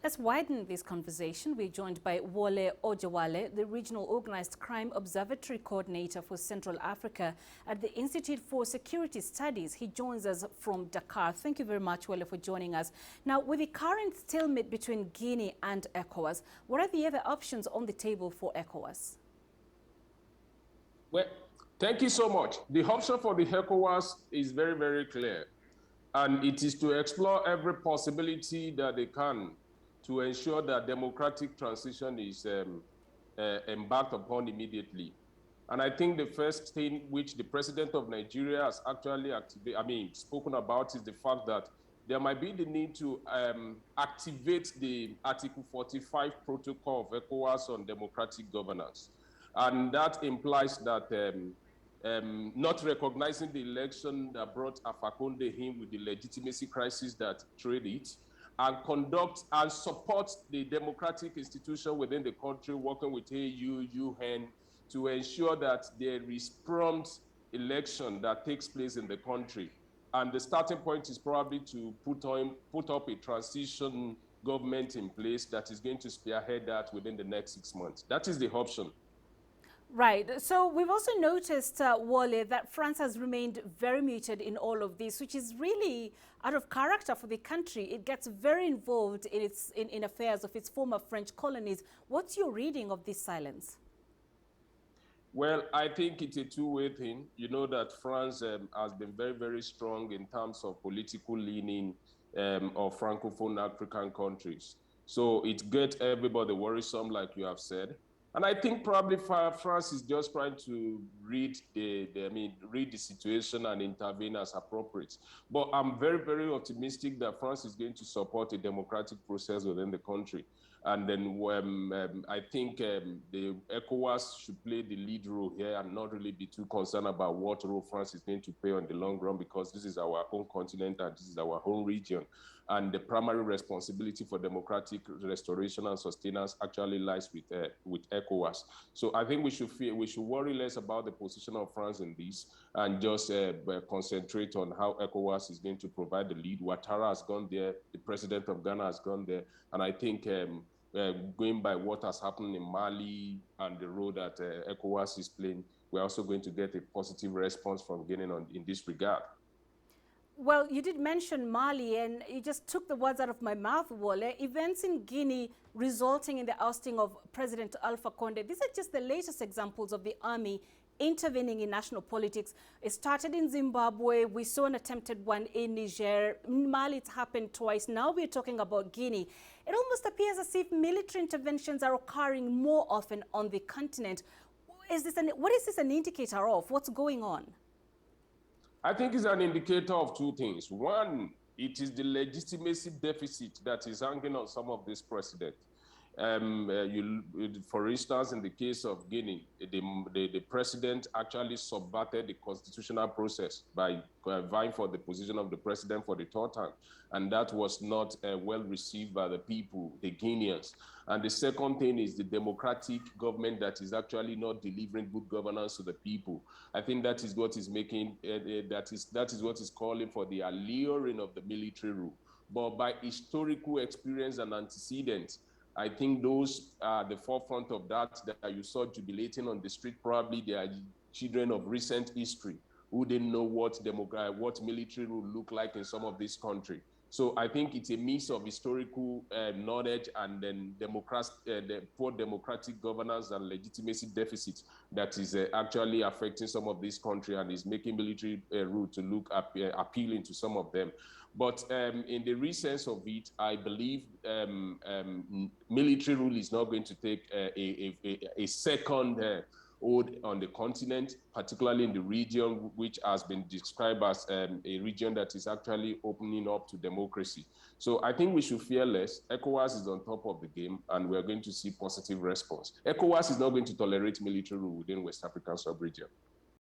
Let's widen this conversation. We're joined by Wole Ojewale, the Regional Organized Crime Observatory Coordinator for Central Africa at the Institute for Security Studies. He joins us from Dakar. Thank you very much, Wole, for joining us. Now, with the current stalemate between Guinea and ECOWAS, what are the other options on the table for ECOWAS? Well, thank you so much. The option for the ECOWAS is very, very clear. And it is to explore every possibility that they can to ensure that democratic transition is embarked upon immediately. And I think the first thing which the president of Nigeria has actually spoken about is the fact that there might be the need to activate the Article 45 protocol of ECOWAS on democratic governance. And that implies that not recognizing the election that brought Conde in with the legitimacy crisis that trade it, and conduct and support the democratic institution within the country, working with AU, UN, to ensure that there is prompt election that takes place in the country. And the starting point is probably to put up a transition government in place that is going to spearhead that within the next 6 months. That is the option. Right. So we've also noticed, Wole, that France has remained very muted in all of this, which is really out of character for the country. It gets very involved in affairs of its former French colonies. What's your reading of this silence? Well, I think it's a two-way thing. You know that France has been very, very strong in terms of political leaning of Francophone African countries. So it gets everybody worrisome, like you have said. And I think probably France is just trying to read the situation and intervene as appropriate. But I'm very, very optimistic that France is going to support a democratic process within the country. And then I think the ECOWAS should play the lead role here and not really be too concerned about what role France is going to play on the long run, because this is our own continent and this is our own region. And the primary responsibility for democratic restoration and sustenance actually lies with ECOWAS. So I think we should worry less about the position of France in this and just concentrate on how ECOWAS is going to provide the lead. Ouattara has gone there, the president of Ghana has gone there, and I think going by what has happened in Mali and the role that ECOWAS is playing, we're also going to get a positive response from Guinea in this regard. Well, you did mention Mali, and you just took the words out of my mouth, Wole. Events in Guinea resulting in the ousting of President Alpha Conde. These are just the latest examples of the army intervening in national politics. It started in Zimbabwe. We saw an attempted one in Niger. In Mali, it's happened twice. Now we're talking about Guinea. It almost appears as if military interventions are occurring more often on the continent. What is this an indicator of? What's going on? I think it's an indicator of two things. One, it is the legitimacy deficit that is hanging on some of this precedent. For instance, in the case of Guinea, the president actually subverted the constitutional process by vying for the position of the president for the third time. And that was not well received by the people, the Guineans. And the second thing is the democratic government that is actually not delivering good governance to the people. I think that is what is making, that is what is calling for the alluring of the military rule. But by historical experience and antecedents, I think those are the forefront of that you saw jubilating on the street. Probably they are children of recent history who didn't know what military rule looked like in some of this country. So I think it's a mix of historical knowledge and then the poor democratic governance and legitimacy deficit that is actually affecting some of this country and is making military rule to look appealing to some of them. But in the real sense of it, I believe military rule is not going to take a second hold on the continent, particularly in the region, which has been described as a region that is actually opening up to democracy. So I think we should fear less. ECOWAS is on top of the game, and we're going to see positive response. ECOWAS is not going to tolerate military rule within West African sub-region.